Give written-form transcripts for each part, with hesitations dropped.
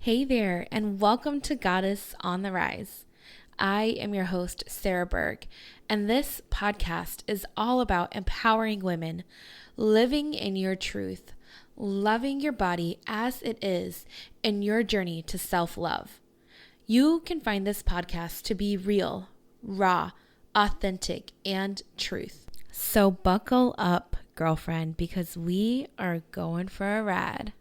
Hey there, and welcome to Goddess on the Rise. I am your host, Sarah Berg, and this podcast is all about empowering women, living in your truth, loving your body as it is, in your journey to self-love. You can find this podcast to be real, raw, authentic, and truth. So buckle up, girlfriend, because we are going for a ride.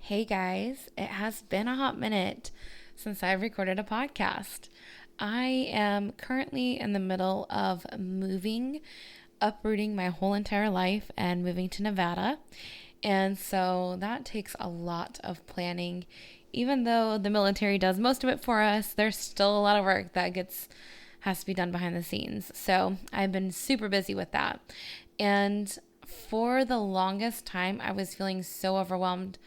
Hey guys, it has been a hot minute since I've recorded a podcast. I am currently in the middle of moving, uprooting my whole entire life and moving to Nevada. And so that takes a lot of planning. Even though the military does most of it for us, there's still a lot of work that has to be done behind the scenes. So I've been super busy with that. And for the longest time, I was feeling so overwhelmed.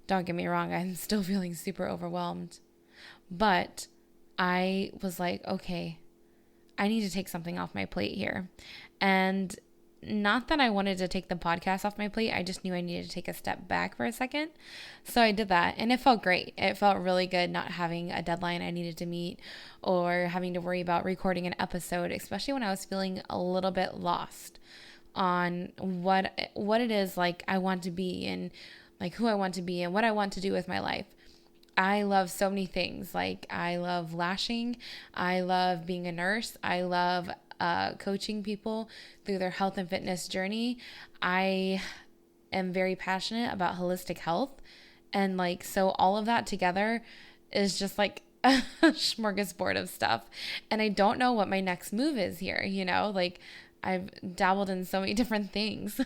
Don't get me wrong, I'm still feeling super overwhelmed. But I was like, okay, I need to take something off my plate here. And not that I wanted to take the podcast off my plate, I just knew I needed to take a step back for a second. So I did that, and it felt great. It felt really good not having a deadline I needed to meet or having to worry about recording an episode, especially when I was feeling a little bit lost on what it is like I want to be and like who I want to be and what I want to do with my life. I love so many things. Like I love lashing. I love being a nurse. I love coaching people through their health and fitness journey. I am very passionate about holistic health. And like, so all of that together is just like a smorgasbord of stuff. And I don't know what my next move is here. Like I've dabbled in so many different things.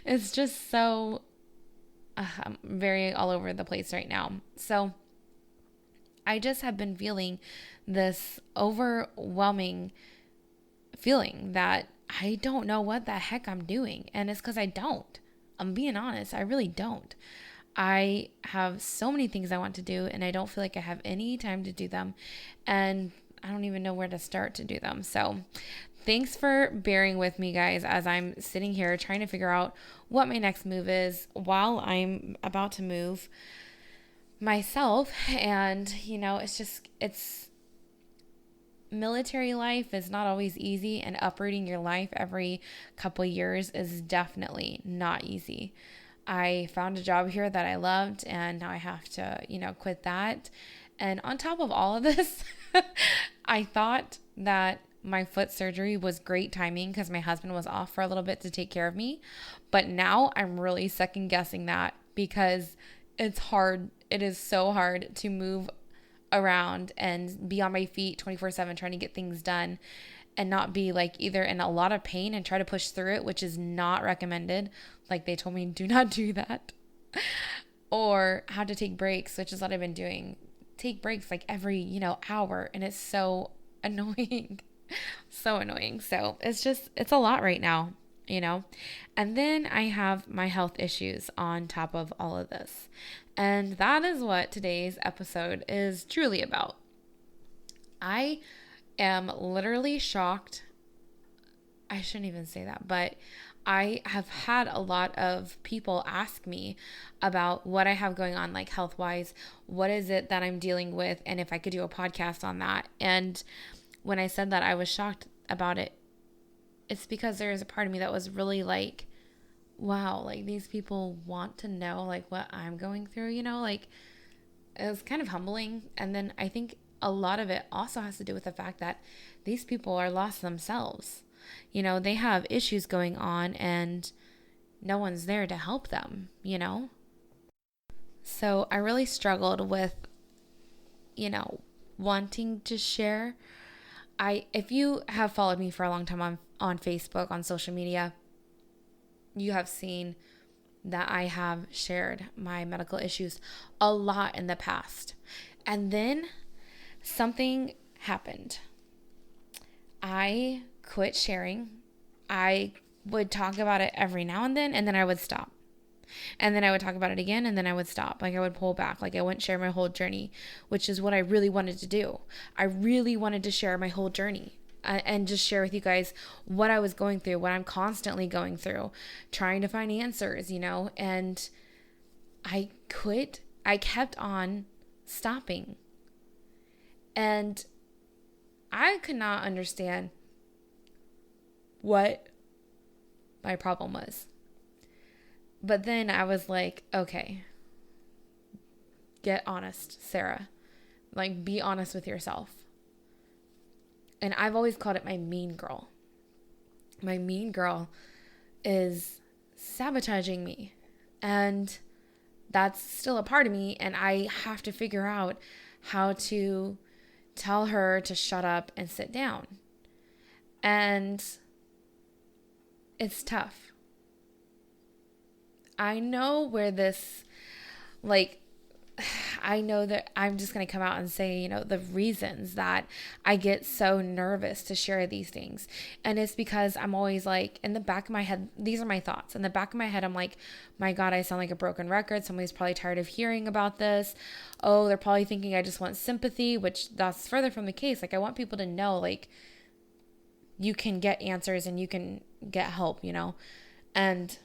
It's just so I'm very all over the place right now. So I just have been feeling this overwhelming feeling that I don't know what the heck I'm doing. And it's because I don't. I'm being honest. I really don't. I have so many things I want to do, and I don't feel like I have any time to do them. And I don't even know where to start to do them. So thanks for bearing with me, guys, as I'm sitting here trying to figure out what my next move is while I'm about to move myself. And, it's military life is not always easy, and uprooting your life every couple years is definitely not easy. I found a job here that I loved, and now I have to, quit that. And on top of all of this, I thought that my foot surgery was great timing because my husband was off for a little bit to take care of me. But now I'm really second guessing that because it's hard. It is so hard to move around and be on my feet 24/7 trying to get things done and not be like either in a lot of pain and try to push through it, which is not recommended. Like they told me, do not do that. Or how to take breaks, which is what I've been doing. Take breaks like every, hour. And it's so annoying. So annoying. So it's a lot right now, and then I have my health issues on top of all of this. And that is what today's episode is truly about. I am literally shocked. I shouldn't even say that, but I have had a lot of people ask me about what I have going on, like health wise, what is it that I'm dealing with, and if I could do a podcast on that. And when I said that I was shocked about it, it's because there is a part of me that was really like, wow, like these people want to know like what I'm going through, like it was kind of humbling. And then I think a lot of it also has to do with the fact that these people are lost themselves. They have issues going on and no one's there to help them, So I really struggled with, wanting to share. If you have followed me for a long time on Facebook, on social media, you have seen that I have shared my medical issues a lot in the past. And then something happened. I quit sharing. I would talk about it every now and then I would stop. And then I would talk about it again, and then I would stop. Like, I would pull back. Like, I wouldn't share my whole journey, which is what I really wanted to do. I really wanted to share my whole journey and just share with you guys what I was going through, what I'm constantly going through, trying to find answers, and I quit. I kept on stopping. And I could not understand what my problem was. But then I was like, okay, get honest, Sarah. Like, be honest with yourself. And I've always called it my mean girl. My mean girl is sabotaging me. And that's still a part of me. And I have to figure out how to tell her to shut up and sit down. And it's tough. I know where this, I know that I'm just going to come out and say, the reasons that I get so nervous to share these things. And it's because I'm always like, in the back of my head, these are my thoughts. In the back of my head, I'm like, my God, I sound like a broken record. Somebody's probably tired of hearing about this. Oh, they're probably thinking I just want sympathy, which that's further from the case. Like, I want people to know, like, you can get answers and you can get help, and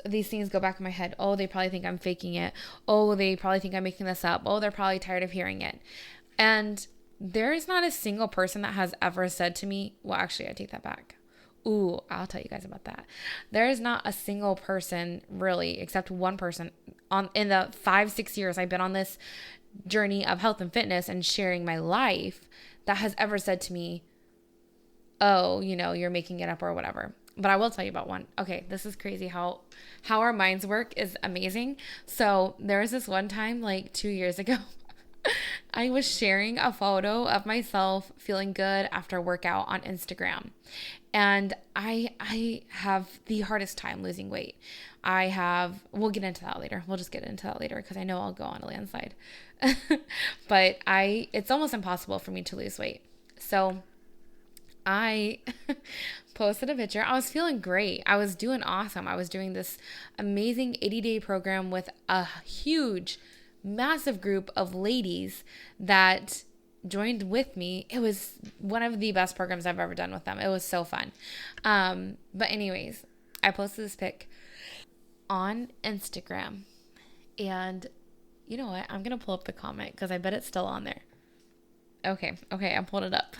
these things go back in my head. Oh, they probably think I'm faking it. Oh, they probably think I'm making this up. Oh, they're probably tired of hearing it. And there is not a single person that has ever said to me, well, actually, I take that back. Ooh, I'll tell you guys about that. There is not a single person really, except one person in the 5-6 years I've been on this journey of health and fitness and sharing my life that has ever said to me, oh, you're making it up or whatever. But I will tell you about one. Okay, this is crazy how our minds work is amazing. So there was this one time, like 2 years ago, I was sharing a photo of myself feeling good after a workout on Instagram. And I have the hardest time losing weight. We'll get into that later. We'll just get into that later because I know I'll go on a landslide. But it's almost impossible for me to lose weight. So I posted a picture. I was feeling great. I was doing awesome. I was doing this amazing 80-day program with a huge, massive group of ladies that joined with me. It was one of the best programs I've ever done with them. It was so fun. But anyways, I posted this pic on Instagram. And you know what? I'm going to pull up the comment because I bet it's still on there. Okay, I pulled it up.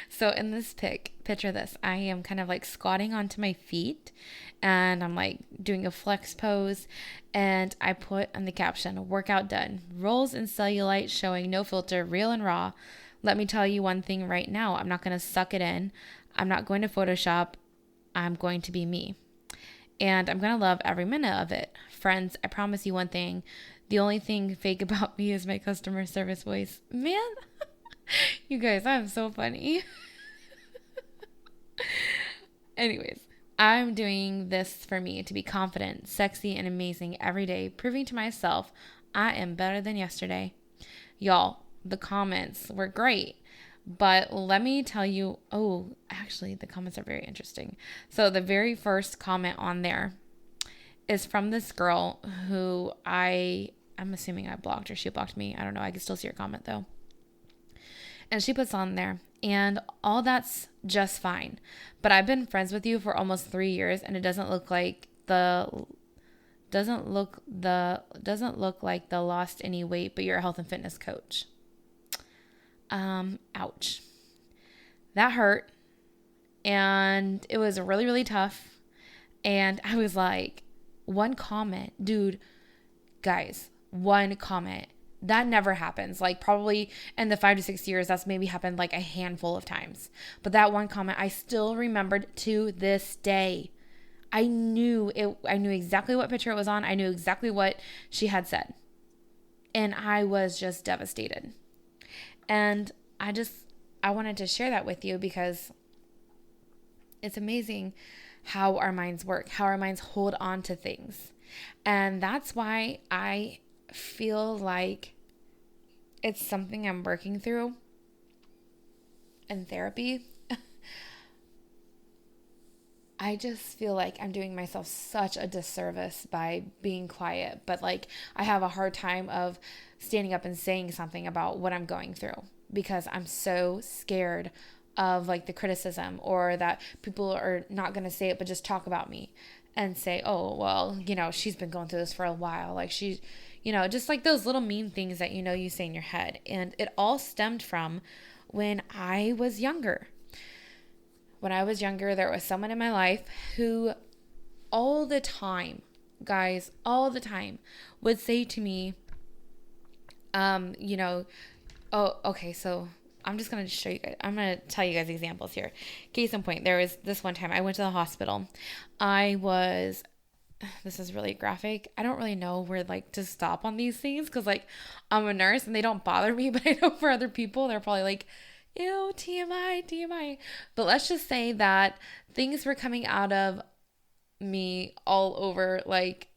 So in this picture this, I am kind of like squatting onto my feet and I'm like doing a flex pose, and I put on the caption, workout done, rolls and cellulite showing, no filter, real and raw. Let me tell you one thing right now, I'm not going to suck it in. I'm not going to Photoshop. I'm going to be me. And I'm going to love every minute of it. Friends, I promise you one thing. The only thing fake about me is my customer service voice. Man, you guys, I'm so funny. Anyways, I'm doing this for me to be confident, sexy, and amazing every day, proving to myself I am better than yesterday. Y'all, the comments were great. But let me tell you, actually, the comments are very interesting. So the very first comment on there is from this girl who I'm assuming I blocked or she blocked me. I don't know. I can still see her comment though. And she puts on there, and all that's just fine. But I've been friends with you for almost 3 years, and it doesn't look like the lost any weight, but you're a health and fitness coach. Ouch. That hurt. And it was really, really tough. And I was like, one comment, dude, guys, one comment. That never happens. Like, probably in the 5 to 6 years, that's maybe happened like a handful of times. But that one comment, I still remembered to this day. I knew exactly what picture it was on. I knew exactly what she had said. And I was just devastated. And I wanted to share that with you because it's amazing how our minds work, how our minds hold on to things. And that's why I feel like it's something I'm working through in therapy, I just feel like I'm doing myself such a disservice by being quiet. But like, I have a hard time of standing up and saying something about what I'm going through because I'm so scared of like the criticism, or that people are not going to say it but just talk about me and say, oh, well, she's been going through this for a while. Like she's, just like those little mean things that you say in your head. And it all stemmed from when I was younger. When I was younger, there was someone in my life who all the time, guys, all the time would say to me, oh, okay, so I'm just going to show you guys. I'm going to tell you guys examples here. Case in point, there was this one time I went to the hospital. This is really graphic. I don't really know where like to stop on these things because like I'm a nurse and they don't bother me, but I know for other people, they're probably like, ew, TMI, TMI. But let's just say that things were coming out of me all over. Like,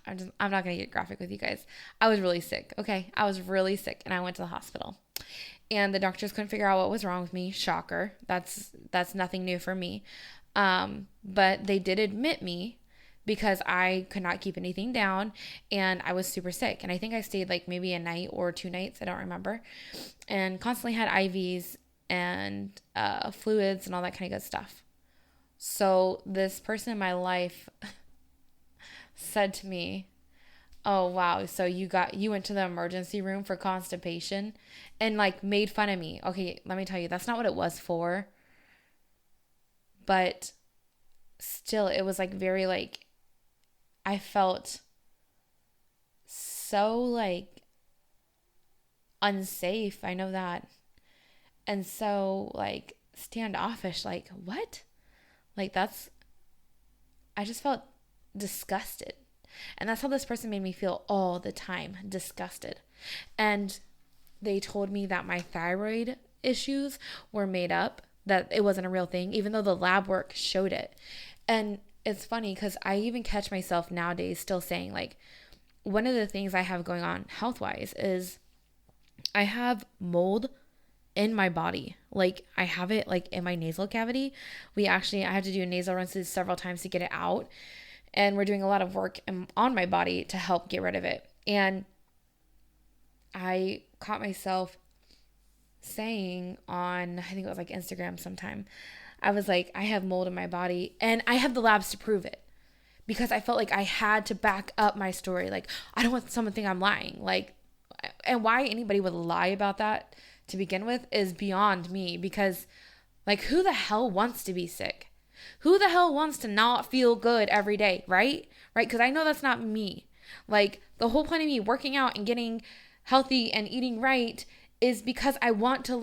I'm not going to get graphic with you guys. I was really sick. Okay. I was really sick and I went to the hospital and the doctors couldn't figure out what was wrong with me. Shocker. That's nothing new for me. But they did admit me because I could not keep anything down and I was super sick. And I think I stayed like maybe a night or 2 nights. I don't remember. And constantly had IVs and fluids and all that kind of good stuff. So this person in my life said to me, oh, wow, so you went to the emergency room for constipation, and like made fun of me. Okay, let me tell you, that's not what it was for. But still, it was like very like, I felt so like unsafe. I know that. And so like standoffish, like what? Like I just felt disgusted. And that's how this person made me feel all the time, disgusted. And they told me that my thyroid issues were made up, that it wasn't a real thing, even though the lab work showed it. And it's funny because I even catch myself nowadays still saying like, one of the things I have going on health-wise is I have mold in my body. Like I have it like in my nasal cavity. I had to do nasal rinses several times to get it out. And we're doing a lot of work on my body to help get rid of it. And I caught myself saying on, I think it was like Instagram sometime, I was like, I have mold in my body and I have the labs to prove it, because I felt like I had to back up my story. Like, I don't want someone to think I'm lying. Like, and why anybody would lie about that to begin with is beyond me, because like, who the hell wants to be sick? Who the hell wants to not feel good every day, right? Right? Because I know that's not me. Like, the whole point of me working out and getting healthy and eating right is because I want to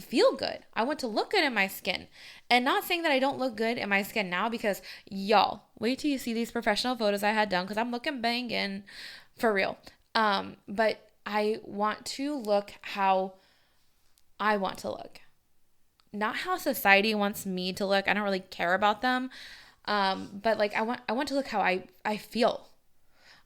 feel good. I want to look good in my skin. And not saying that I don't look good in my skin now, because y'all, wait till you see these professional photos I had done, because I'm looking banging for real. But I want to look how I want to look. Not how society wants me to look. I don't really care about them. But like I want to look how I feel.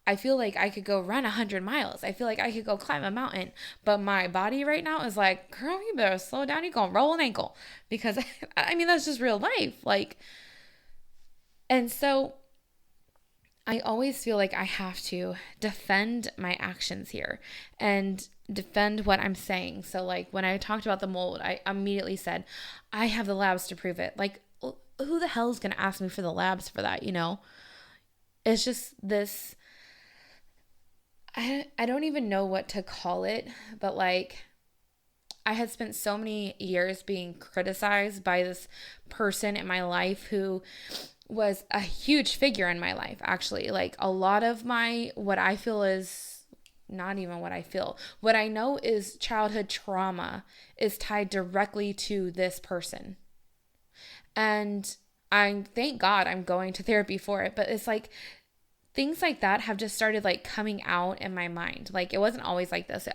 I feel like I could go run 100 miles. I feel like I could go climb a mountain. But my body right now is like, girl, you better slow down. You're going to roll an ankle. Because, I mean, that's just real life. Like, and so I always feel like I have to defend my actions here and defend what I'm saying. So, like, when I talked about the mold, I immediately said, I have the labs to prove it. Like, who the hell is going to ask me for the labs for that, you know? It's just this... I don't even know what to call it, but like, I had spent so many years being criticized by this person in my life who was a huge figure in my life, actually. Like, a lot of what I feel is not even what I feel. What I know is childhood trauma is tied directly to this person. And thank God I'm going to therapy for it, but it's like, things like that have just started like coming out in my mind. Like, it wasn't always like this.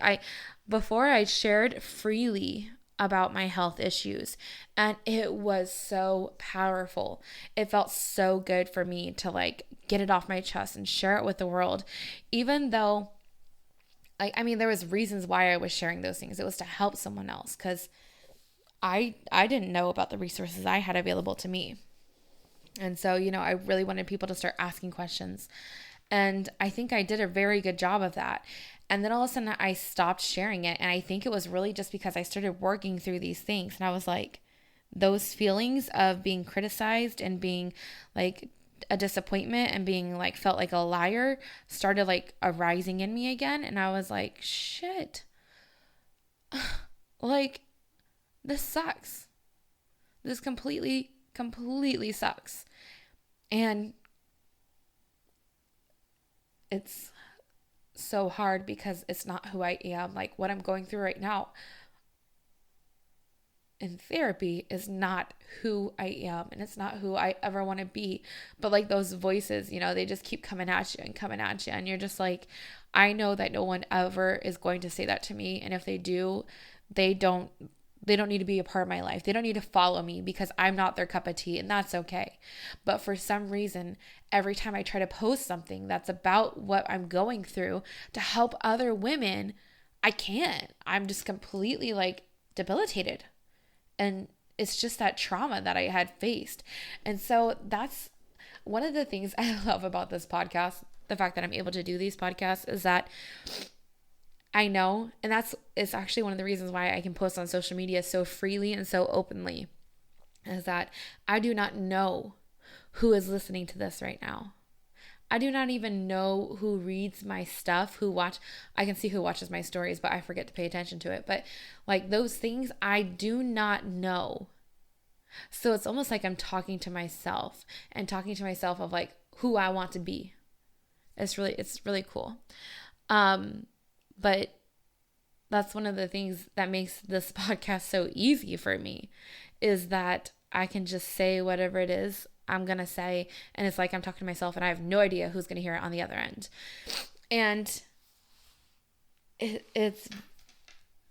Before I shared freely about my health issues, and it was so powerful. It felt so good for me to like get it off my chest and share it with the world. Even though like, I mean, there was reasons why I was sharing those things. It was to help someone else because I didn't know about the resources I had available to me. And so, I really wanted people to start asking questions. And I think I did a very good job of that. And then all of a sudden I stopped sharing it. And I think it was really just because I started working through these things. And I was like, those feelings of being criticized and being like a disappointment and being like felt like a liar started like arising in me again. And I was like, shit, like this sucks. This completely sucks. And it's so hard because it's not who I am. Like what I'm going through right now in therapy is not who I am, and it's not who I ever want to be. But like those voices, they just keep coming at you and coming at you. And you're just like, I know that no one ever is going to say that to me. And if they do, they don't need to be a part of my life. They don't need to follow me because I'm not their cup of tea, and that's okay. But for some reason, every time I try to post something that's about what I'm going through to help other women, I can't. I'm just completely like debilitated. And it's just that trauma that I had faced. And so that's one of the things I love about this podcast. The fact that I'm able to do these podcasts is that I know, and it's actually one of the reasons why I can post on social media so freely and so openly, is that I do not know who is listening to this right now. I do not even know who reads my stuff, I can see who watches my stories, but I forget to pay attention to it. But like those things, I do not know. So it's almost like I'm talking to myself of like who I want to be. It's really cool. But that's one of the things that makes this podcast so easy for me, is that I can just say whatever it is I'm going to say. And it's like I'm talking to myself and I have no idea who's going to hear it on the other end. And it's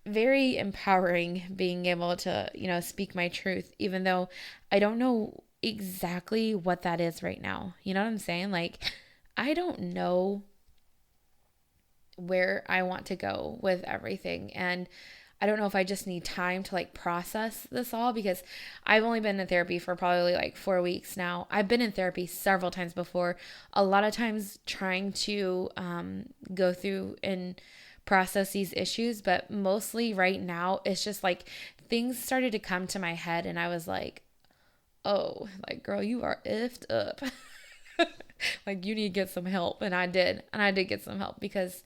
very empowering being able to, speak my truth, even though I don't know exactly what that is right now. You know what I'm saying? Like, I don't know where I want to go with everything. And I don't know if I just need time to like process this all, because I've only been in therapy for probably like 4 weeks now. I've been in therapy several times before, a lot of times trying to go through and process these issues. But mostly right now, it's just like things started to come to my head and I was like, oh, like, girl, you are effed up. Like, you need to get some help. And I did get some help, because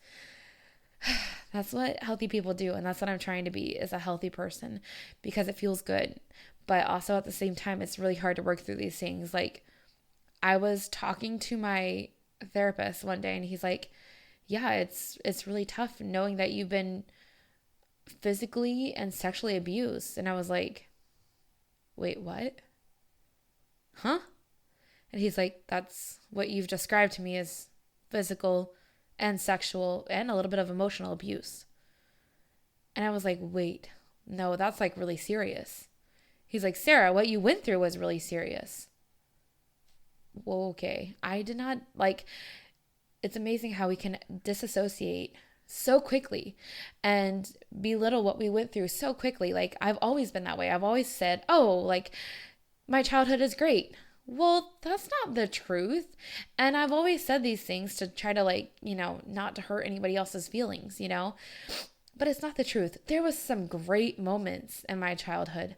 that's what healthy people do. And that's what I'm trying to be, is a healthy person, because it feels good. But also at the same time, it's really hard to work through these things. Like, I was talking to my therapist one day and he's like, yeah, it's really tough knowing that you've been physically and sexually abused. And I was like, wait, what? Huh? And he's like, that's what you've described to me as physical and sexual and a little bit of emotional abuse. And I was like, wait, no, that's like really serious. He's like, Sarah, what you went through was really serious. Well, okay. I did not like, it's amazing how we can disassociate so quickly and belittle what we went through so quickly. Like, I've always been that way. I've always said, oh, like, my childhood is great. Well, that's not the truth. And I've always said these things to try to, like, not to hurt anybody else's feelings, but it's not the truth. There was some great moments in my childhood.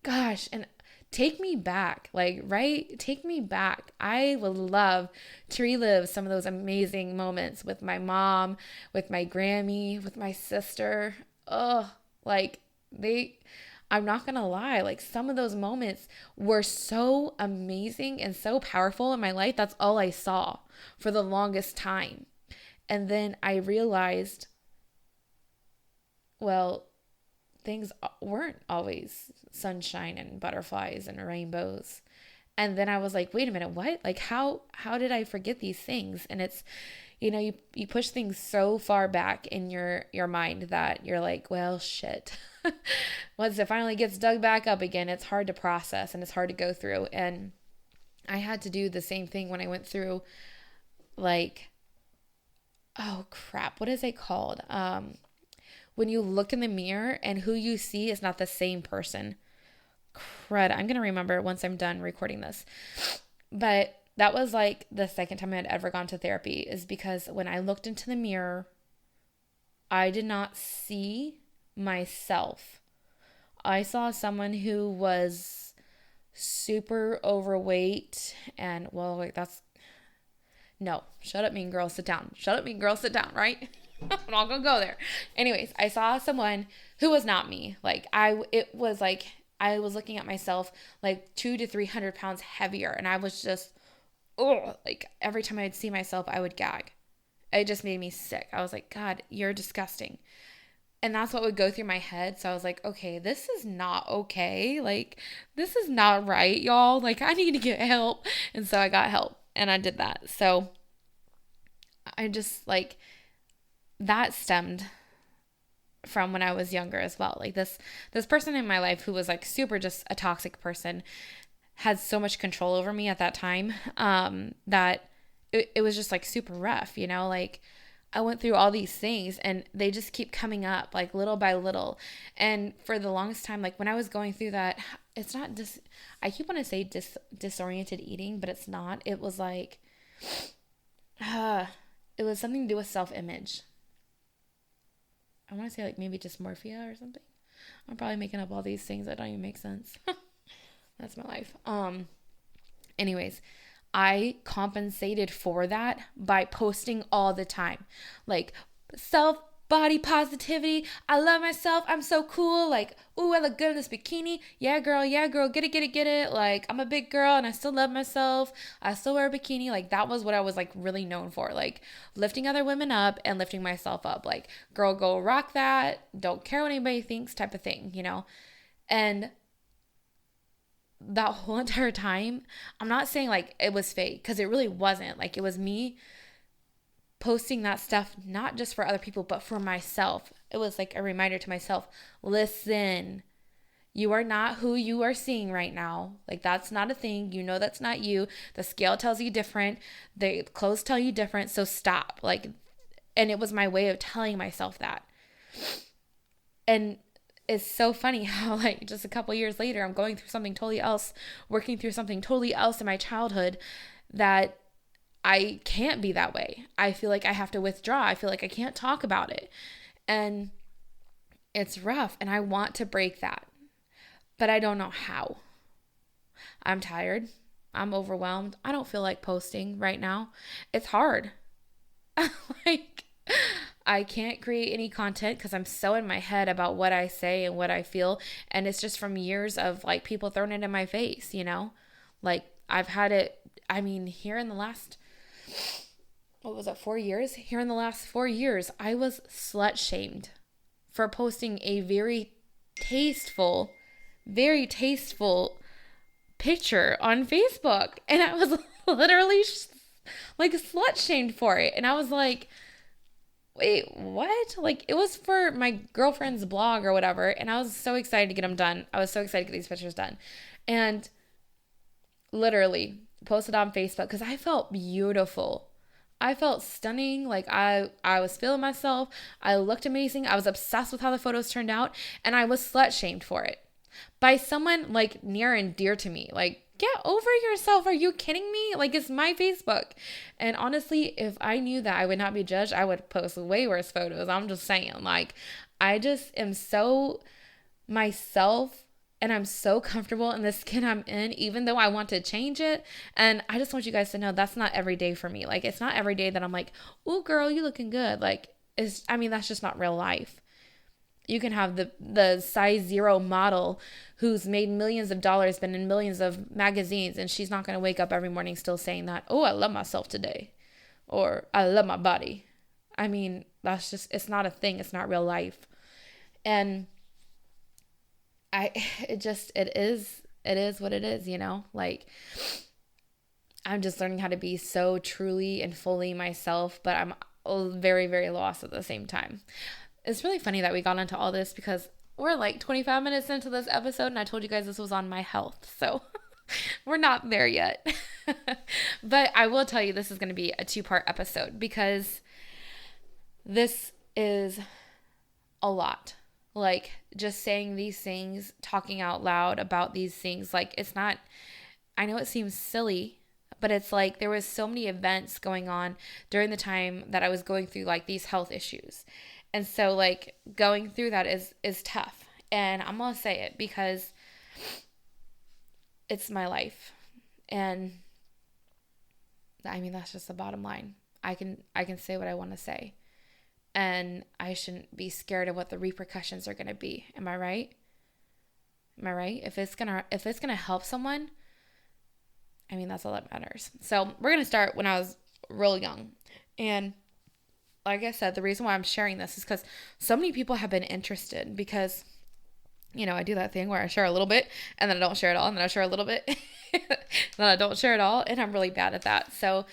Gosh, and take me back, like, right? Take me back. I would love to relive some of those amazing moments with my mom, with my Grammy, with my sister. Oh, like I'm not going to lie, like some of those moments were so amazing and so powerful in my life. That's all I saw for the longest time. And then I realized, well, things weren't always sunshine and butterflies and rainbows. And then I was like, wait a minute, what? Like, how did I forget these things? And it's, you push things so far back in your mind that you're like, well, shit. Once it finally gets dug back up again, it's hard to process and it's hard to go through. And I had to do the same thing when I went through, like, oh crap, what is it called? When you look in the mirror and who you see is not the same person. Crud, I'm going to remember once I'm done recording this. But that was like the second time I had ever gone to therapy, is because when I looked into the mirror, I did not see myself. I saw someone who was super overweight and, well, wait, that's, no, shut up, mean girl, sit down. Shut up, mean girl, sit down, right? I'm not gonna go there. Anyways, I saw someone who was not me. Like, it was like, I was looking at myself like 200 to 300 pounds heavier, and I was just, oh, like every time I'd see myself, I would gag. It just made me sick. I was like, God, you're disgusting. And that's what would go through my head. So I was like, okay, this is not okay. Like, this is not right, y'all. Like, I need to get help. And so I got help and I did that. So I just like, that stemmed from when I was younger as well. Like this person in my life who was like super just a toxic person had so much control over me at that time, that it was just like super rough, you know, like I went through all these things and they just keep coming up like little by little. And for the longest time, like when I was going through that, it's not I keep wanting to say disoriented eating, but it's not. It was like, it was something to do with self-image. I want to say like maybe dysmorphia or something. I'm probably making up all these things that don't even make sense. That's my life. Anyways, I compensated for that by posting all the time. Like body positivity. I love myself. I'm so cool. Like, ooh, I look good in this bikini. Yeah, girl. Get it. Like, I'm a big girl and I still love myself. I still wear a bikini. Like, that was what I was like really known for. Like, lifting other women up and lifting myself up. Like, girl, go rock that. Don't care what anybody thinks type of thing, you know? And that whole entire time, I'm not saying like it was fake, because it really wasn't. Like, it was me posting that stuff, not just for other people, but for myself. It was like a reminder to myself, listen, you are not who you are seeing right now. Like, that's not a thing. You know, that's not you. The scale tells you different. The clothes tell you different. So stop. Like, and it was my way of telling myself that. And it's so funny how like just a couple years later, I'm going through something totally else, working through something totally else in my childhood, that I can't be that way. I feel like I have to withdraw. I feel like I can't talk about it. And it's rough. And I want to break that. But I don't know how. I'm tired. I'm overwhelmed. I don't feel like posting right now. It's hard. Like, I can't create any content because I'm so in my head about what I say and what I feel. And it's just from years of like people throwing it in my face, you know? Like, I've had it, I mean, here in the last, 4 years? Here in the last 4 years, I was slut shamed for posting a very tasteful picture on Facebook. And I was literally like slut shamed for it. And I was like, wait, what? Like, it was for my girlfriend's blog or whatever. And I was so excited to get them done. I was so excited to get these pictures done. And literally posted on Facebook because I felt beautiful. I felt stunning. Like, I was feeling myself. I looked amazing. I was obsessed with how the photos turned out. And I was slut shamed for it by someone like near and dear to me. Like, get over yourself. Are you kidding me? Like, it's my Facebook. And honestly, if I knew that I would not be judged, I would post way worse photos. I'm just saying, like, I just am so myself and I'm so comfortable in the skin I'm in, even though I want to change it. And I just want you guys to know that's not every day for me. Like, it's not every day that I'm like, oh, girl, you looking good. Like, that's just not real life. You can have the size 0 model who's made millions of dollars, been in millions of magazines, and she's not going to wake up every morning still saying that, oh, I love myself today, or I love my body. I mean, that's just, it's not a thing. It's not real life. And it is what it is, you know? Like, I'm just learning how to be so truly and fully myself, but I'm very, very lost at the same time. It's really funny that we got into all this because we're like 25 minutes into this episode and I told you guys this was on my health. So we're not there yet. But I will tell you this is going to be a 2-part episode because this is a lot. Like, just saying these things, talking out loud about these things, like, it's not, I know it seems silly, but it's like there was so many events going on during the time that I was going through like these health issues. And so like going through that is tough. And I'm going to say it because it's my life. And I mean, that's just the bottom line. I can say what I want to say. And I shouldn't be scared of what the repercussions are going to be. Am I right? Am I right? If it's going to help someone, I mean, that's all that matters. So, we're going to start when I was real young. And like I said, the reason why I'm sharing this is because so many people have been interested because, I do that thing where I share a little bit and then I don't share it all and then I share a little bit then I don't share it all, and I'm really bad at that. So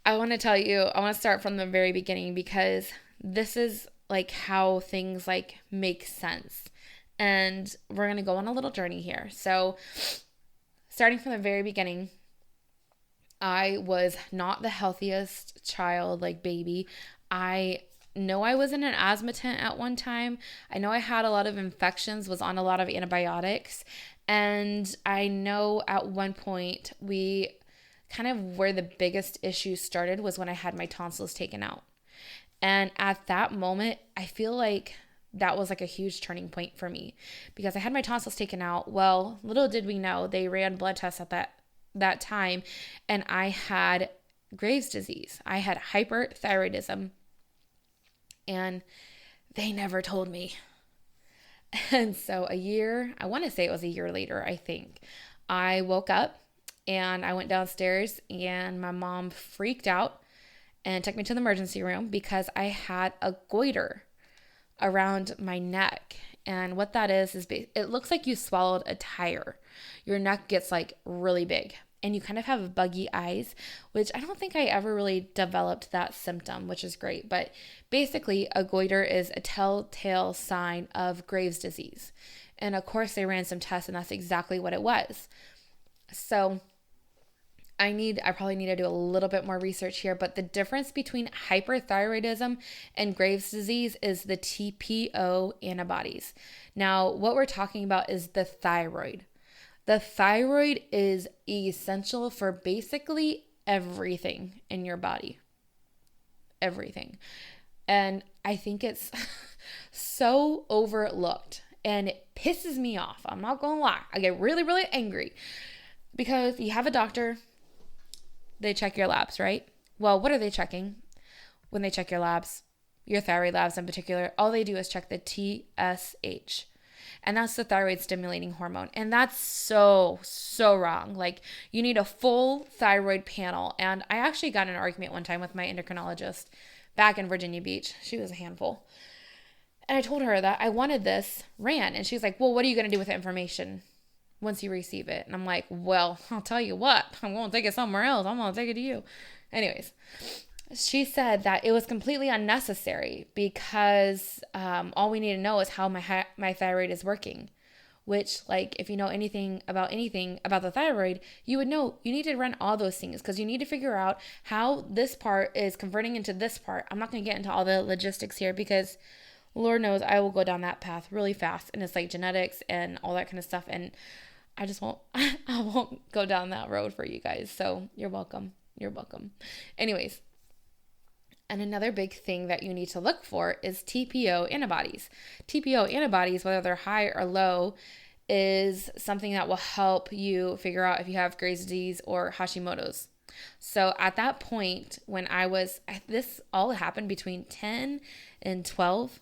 I want to start from the very beginning because this is like how things like make sense. And we're going to go on a little journey here. So starting from the very beginning, I was not the healthiest child, like baby. I know I was in an asthma tent at one time. I know I had a lot of infections, was on a lot of antibiotics. And I know at one point we kind of where the biggest issue started was when I had my tonsils taken out. And at that moment, I feel like that was like a huge turning point for me because I had my tonsils taken out. Well, little did we know, they ran blood tests at that time, and I had Graves' disease. I had hyperthyroidism, and they never told me. And so I want to say it was a year later, I think, I woke up and I went downstairs and my mom freaked out and took me to the emergency room because I had a goiter around my neck. And what that is it looks like you swallowed a tire. Your neck gets like really big and you kind of have buggy eyes, which I don't think I ever really developed that symptom, which is great. But basically, a goiter is a telltale sign of Graves' disease. And of course, they ran some tests and that's exactly what it was. So I probably need to do a little bit more research here, but the difference between hyperthyroidism and Graves' disease is the TPO antibodies. Now, what we're talking about is the thyroid. The thyroid is essential for basically everything in your body. Everything. And I think it's so overlooked and it pisses me off. I'm not going to lie. I get really, really angry because you have a doctor. They check your labs, right? Well, what are they checking when they check your labs? Your thyroid labs in particular. All they do is check the TSH. And that's the thyroid stimulating hormone. And that's so, so wrong. Like, you need a full thyroid panel. And I actually got in an argument one time with my endocrinologist back in Virginia Beach. She was a handful. And I told her that I wanted this ran. And she's like, well, what are you going to do with the information once you receive it? And I'm like, well, I'll tell you what, I'm going to take it somewhere else. I'm going to take it to you. Anyways, she said that it was completely unnecessary because all we need to know is how my thyroid is working, which, like, if you know anything about the thyroid, you would know you need to run all those things because you need to figure out how this part is converting into this part. I'm not going to get into all the logistics here because Lord knows I will go down that path really fast, and it's like genetics and all that kind of stuff, and I just won't, I won't go down that road for you guys. So you're welcome. You're welcome. Anyways. And another big thing that you need to look for is TPO antibodies. TPO antibodies, whether they're high or low, is something that will help you figure out if you have Graves' disease or Hashimoto's. So at that point, when this all happened between 10 and 12.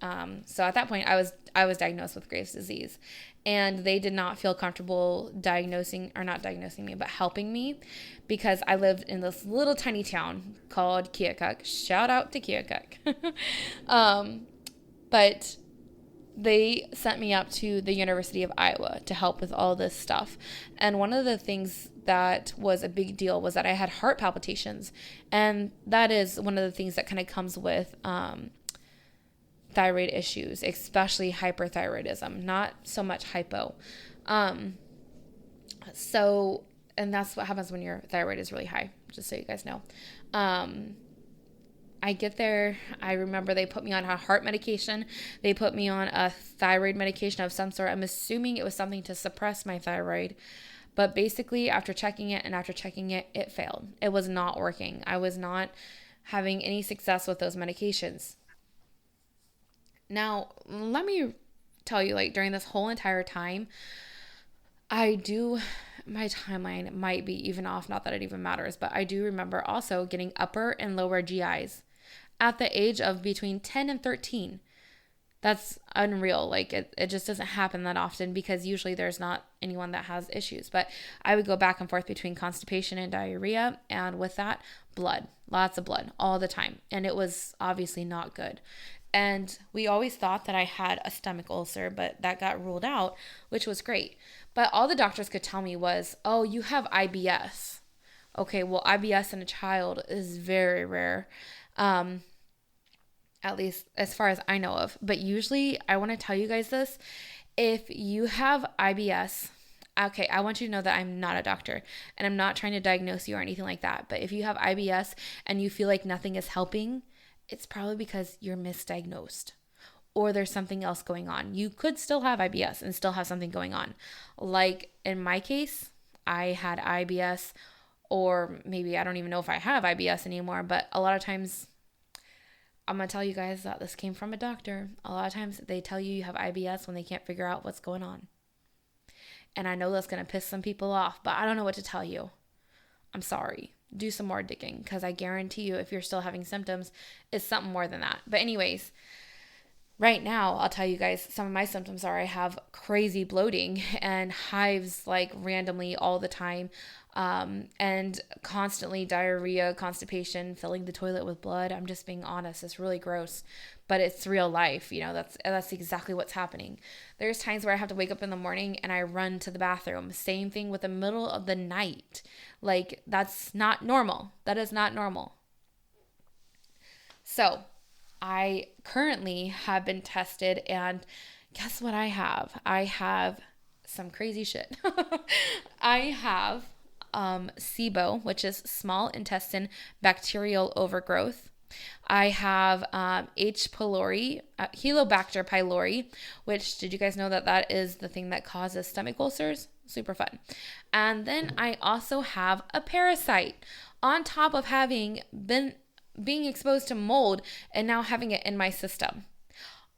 So at that point, I was diagnosed with Graves' disease, and they did not feel comfortable not diagnosing me, but helping me because I lived in this little tiny town called Keokuk. Shout out to Keokuk. But they sent me up to the University of Iowa to help with all this stuff. And one of the things that was a big deal was that I had heart palpitations. And that is one of the things that kind of comes with thyroid issues, especially hyperthyroidism, not so much hypo. And that's what happens when your thyroid is really high, just so you guys know. I get there. I remember they put me on a heart medication. They put me on a thyroid medication of some sort. I'm assuming it was something to suppress my thyroid. But basically, after checking it, it failed. It was not working. I was not having any success with those medications. Now, let me tell you, like, during this whole entire time, my timeline might be even off, not that it even matters, but I do remember also getting upper and lower GIs at the age of between 10 and 13. That's unreal. Like it just doesn't happen that often because usually there's not anyone that has issues. But I would go back and forth between constipation and diarrhea, and with that, blood, lots of blood all the time. And it was obviously not good. And we always thought that I had a stomach ulcer, but that got ruled out, which was great. But all the doctors could tell me was, oh, you have IBS. Okay, well, IBS in a child is very rare. At least as far as I know of. But usually, I want to tell you guys this. If you have IBS, okay, I want you to know that I'm not a doctor and I'm not trying to diagnose you or anything like that. But if you have IBS and you feel like nothing is helping, it's probably because you're misdiagnosed or there's something else going on. You could still have IBS and still have something going on. Like in my case, I had IBS, or maybe I don't even know if I have IBS anymore, but a lot of times I'm going to tell you guys that this came from a doctor. A lot of times they tell you have IBS when they can't figure out what's going on. And I know that's going to piss some people off, but I don't know what to tell you. I'm sorry. Do some more digging because I guarantee you if you're still having symptoms, it's something more than that. But anyways, right now, I'll tell you guys some of my symptoms are I have crazy bloating and hives like randomly all the time, and constantly diarrhea, constipation, filling the toilet with blood. I'm just being honest. It's really gross, but it's real life. You know, that's exactly what's happening. There's times where I have to wake up in the morning and I run to the bathroom. Same thing with the middle of the night. Like, that's not normal. That is not normal. So I currently have been tested, and guess what I have? I have some crazy shit. I have SIBO, which is small intestine bacterial overgrowth. I have H. pylori, Helicobacter pylori, which, did you guys know that is the thing that causes stomach ulcers? Super fun. And then I also have a parasite on top of having been being exposed to mold and now having it in my system,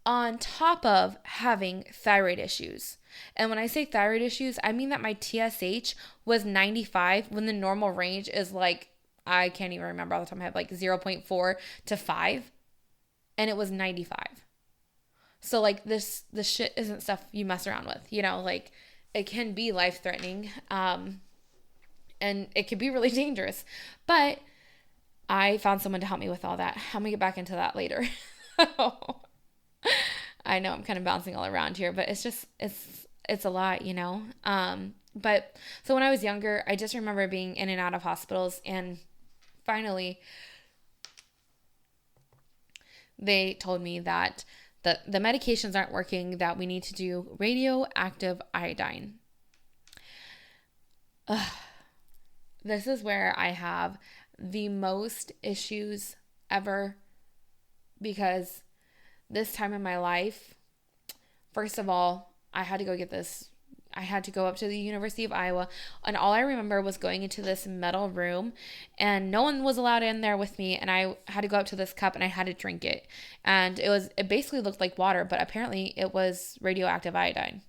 on top of having thyroid issues. And when I say thyroid issues, I mean that my TSH was 95 when the normal range is like, I can't even remember all the time. I have like 0.4 to 5, and it was 95. So like this shit isn't stuff you mess around with, you know, like it can be life-threatening, and it can be really dangerous. But I found someone to help me with all that. I'm going to get back into that later. I know I'm kind of bouncing all around here, but it's just, it's a lot, you know? But so when I was younger, I just remember being in and out of hospitals, and finally they told me that the medications aren't working, that we need to do radioactive iodine. This is where I have the most issues ever, because this time in my life, first of all, I had to go get this. I had to go up to the University of Iowa, and all I remember was going into this metal room, and no one was allowed in there with me, and I had to go up to this cup and I had to drink it. And it basically looked like water, but apparently it was radioactive iodine.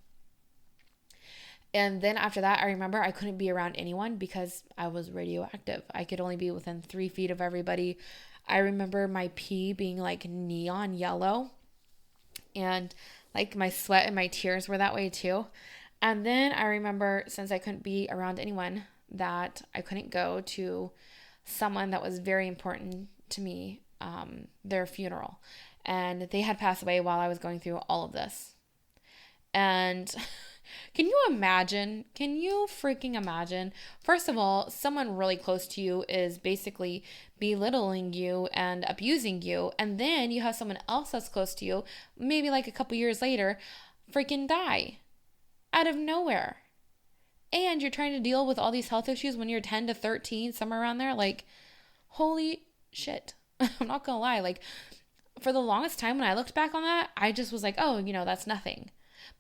And then after that, I remember I couldn't be around anyone because I was radioactive. I could only be within 3 feet of everybody. I remember my pee being like neon yellow, and like my sweat and my tears were that way too. And then I remember, since I couldn't be around anyone, that I couldn't go to someone that was very important to me, their funeral. And they had passed away while I was going through all of this. And can you imagine? Can you freaking imagine? First of all, someone really close to you is basically belittling you and abusing you. And then you have someone else that's close to you, maybe like a couple years later, freaking die out of nowhere. And you're trying to deal with all these health issues when you're 10 to 13, somewhere around there. Like, holy shit. I'm not gonna lie. Like, for the longest time when I looked back on that, I just was like, oh, that's nothing.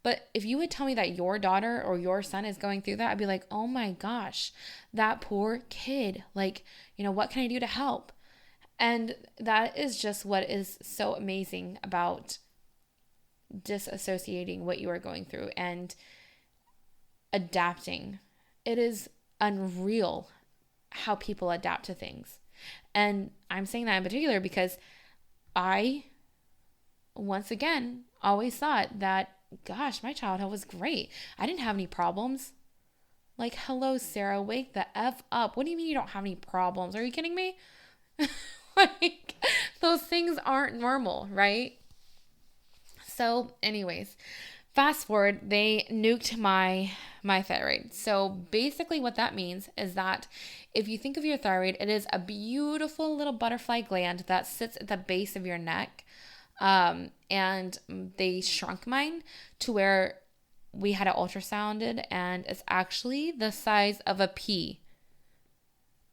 But if you would tell me that your daughter or your son is going through that, I'd be like, oh my gosh, that poor kid. Like, what can I do to help? And that is just what is so amazing about disassociating what you are going through and adapting. It is unreal how people adapt to things. And I'm saying that in particular because I, once again, always thought that, gosh, my childhood was great. I didn't have any problems. Like, hello, Sarah, wake the F up. What do you mean you don't have any problems? Are you kidding me? Like, those things aren't normal, right? So, anyways, fast forward, they nuked my thyroid. So basically what that means is that if you think of your thyroid, it is a beautiful little butterfly gland that sits at the base of your neck. And they shrunk mine to where we had it ultrasounded, and it's actually the size of a pea.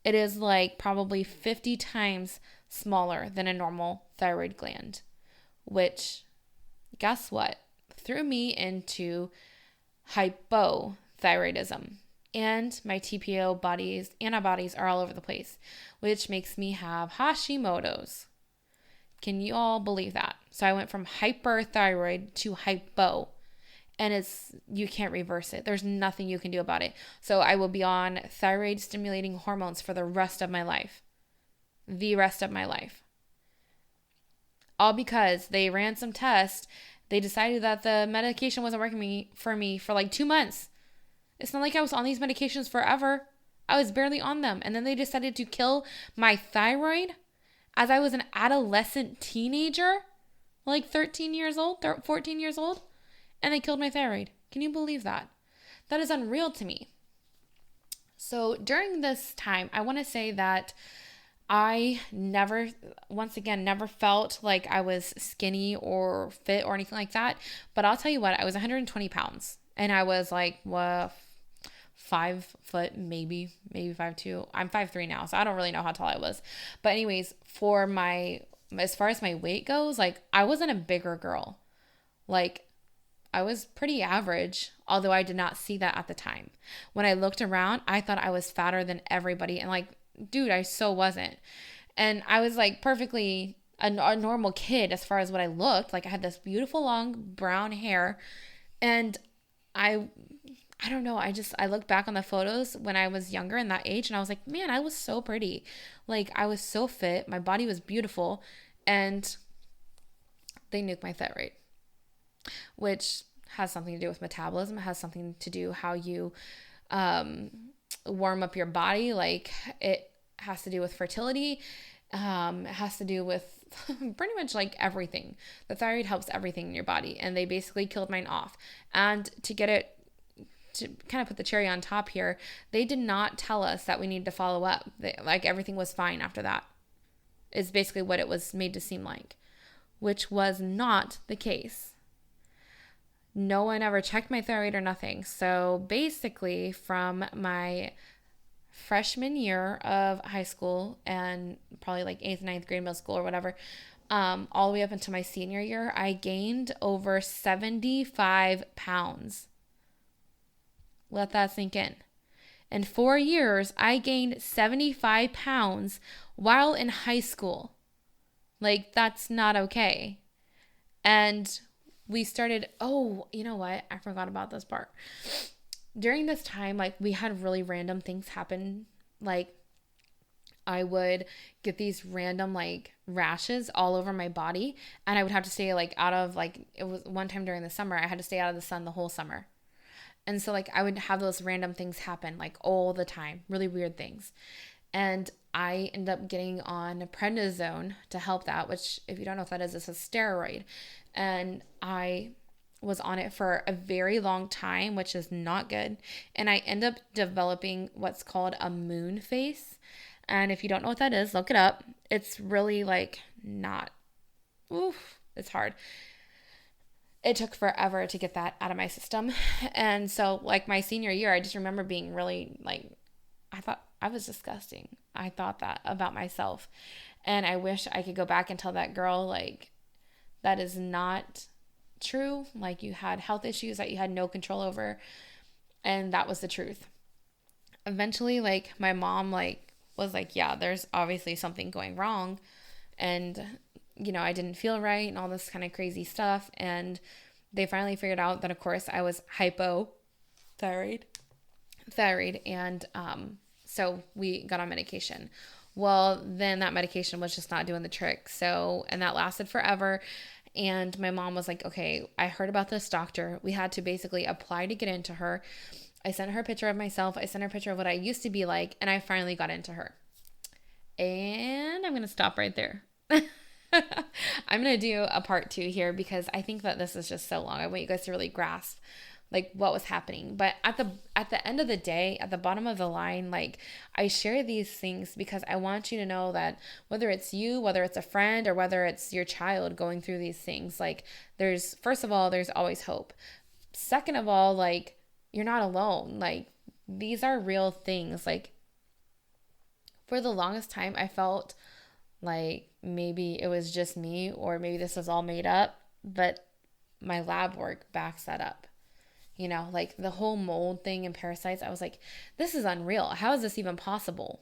It is like probably 50 times smaller than a normal thyroid gland, which, guess what? Threw me into hypothyroidism. And my TPO antibodies are all over the place, which makes me have Hashimoto's. Can you all believe that? So I went from hyperthyroid to hypo, and you can't reverse it. There's nothing you can do about it. So I will be on thyroid stimulating hormones for the rest of my life. The rest of my life. All because they ran some tests. They decided that the medication wasn't working for me for like 2 months. It's not like I was on these medications forever. I was barely on them. And then they decided to kill my thyroid as I was an adolescent teenager, like 13 years old, 14 years old. And they killed my thyroid. Can you believe that? That is unreal to me. So during this time, I want to say that I never felt like I was skinny or fit or anything like that. But I'll tell you what, I was 120 pounds. And I was like, 5 foot, maybe 5'2". I'm 5'3" now, so I don't really know how tall I was. But anyways, as far as my weight goes, like, I wasn't a bigger girl. Like, I was pretty average, although I did not see that at the time. When I looked around, I thought I was fatter than everybody. And like, dude, I so wasn't. And I was like perfectly a normal kid as far as what I looked. Like, I had this beautiful long brown hair. And I don't know. I look back on the photos when I was younger in that age, and I was like, man, I was so pretty. Like, I was so fit. My body was beautiful. And they nuked my thyroid, which has something to do with metabolism. It has something to do how you warm up your body. Like, it has to do with fertility. It has to do with pretty much like everything. The thyroid helps everything in your body, and they basically killed mine off. And to kind of put the cherry on top here, they did not tell us that we needed to follow up. Like, everything was fine after that, is basically what it was made to seem like, which was not the case. No one ever checked my thyroid or nothing. So basically, from my freshman year of high school and probably like 8th, 9th grade, middle school or whatever, all the way up until my senior year, I gained over 75 pounds. Let that sink in. In 4 years, I gained 75 pounds while in high school. Like, that's not okay. And we started, you know what? I forgot about this part. During this time, like, we had really random things happen. Like, I would get these random, like, rashes all over my body. And I would have to stay, like, out of, like, it was one time during the summer, I had to stay out of the sun the whole summer. And so, like, I would have those random things happen, like, all the time. Really weird things. And I ended up getting on prednisone to help that, which, if you don't know what that is, it's a steroid. And I was on it for a very long time, which is not good. And I end up developing what's called a moon face. And if you don't know what that is, look it up. It's really like it's hard. It took forever to get that out of my system. And so, like, my senior year, I just remember being really, like, I thought I was disgusting. I thought that about myself. And I wish I could go back and tell that girl, like, that is not true. Like, you had health issues that you had no control over. And that was the truth. Eventually, like, my mom, like, was like, yeah, there's obviously something going wrong. And, I didn't feel right and all this kind of crazy stuff. And they finally figured out that, of course, I was hypothyroid. And so we got on medication. Well, then that medication was just not doing the trick. So, and that lasted forever. And my mom was like, okay, I heard about this doctor. We had to basically apply to get into her. I sent her a picture of myself. I sent her a picture of what I used to be like. And I finally got into her. And I'm going to stop right there. I'm going to do a part 2 here because I think that this is just so long. I want you guys to really grasp like what was happening. But at the end of the day, at the bottom of the line, like I share these things because I want you to know that whether it's you, whether it's a friend, or whether it's your child going through these things, like first of all, there's always hope. Second of all, like you're not alone. Like these are real things. Like for the longest time, I felt like maybe it was just me or maybe this was all made up, but my lab work backs that up. Like the whole mold thing and parasites, I was like, this is unreal. How is this even possible?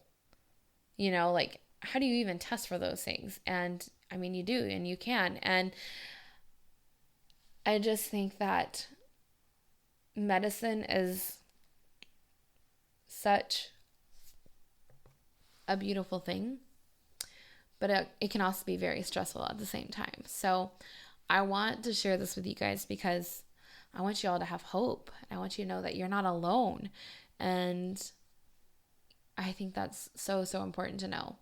Like, how do you even test for those things? And I mean, you do, and you can. And I just think that medicine is such a beautiful thing, but it can also be very stressful at the same time. So I want to share this with you guys because I want you all to have hope. I want you to know that you're not alone. And I think that's so, so important to know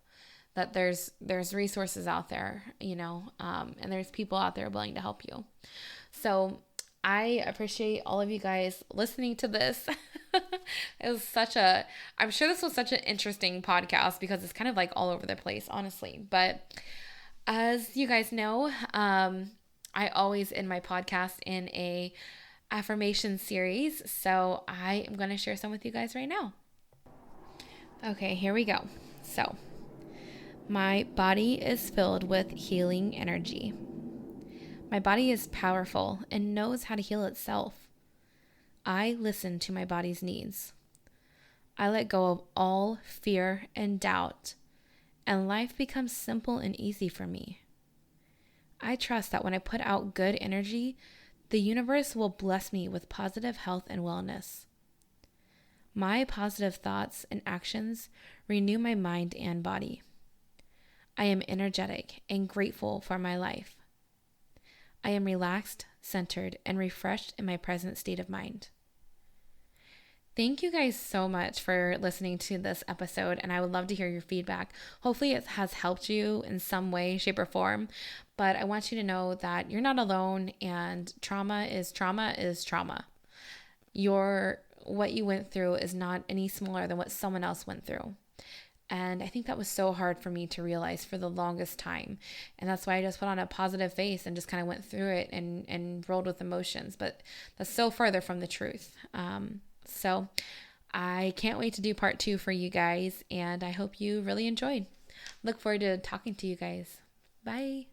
that there's resources out there, and there's people out there willing to help you. So I appreciate all of you guys listening to this. I'm sure this was such an interesting podcast because it's kind of like all over the place, honestly. But as you guys know, I always end my podcast in a affirmation series. So I am going to share some with you guys right now. Okay, here we go. So, my body is filled with healing energy. My body is powerful and knows how to heal itself. I listen to my body's needs. I let go of all fear and doubt, and life becomes simple and easy for me. I trust that when I put out good energy, the universe will bless me with positive health and wellness. My positive thoughts and actions renew my mind and body. I am energetic and grateful for my life. I am relaxed, centered, and refreshed in my present state of mind. Thank you guys so much for listening to this episode, and I would love to hear your feedback. Hopefully it has helped you in some way, shape, or form, but I want you to know that you're not alone, and trauma is trauma. What you went through is not any smaller than what someone else went through. And I think that was so hard for me to realize for the longest time. And that's why I just put on a positive face and just kind of went through it and rolled with emotions. But that's so further from the truth. So I can't wait to do part 2 for you guys. And I hope you really enjoyed. Look forward to talking to you guys. Bye.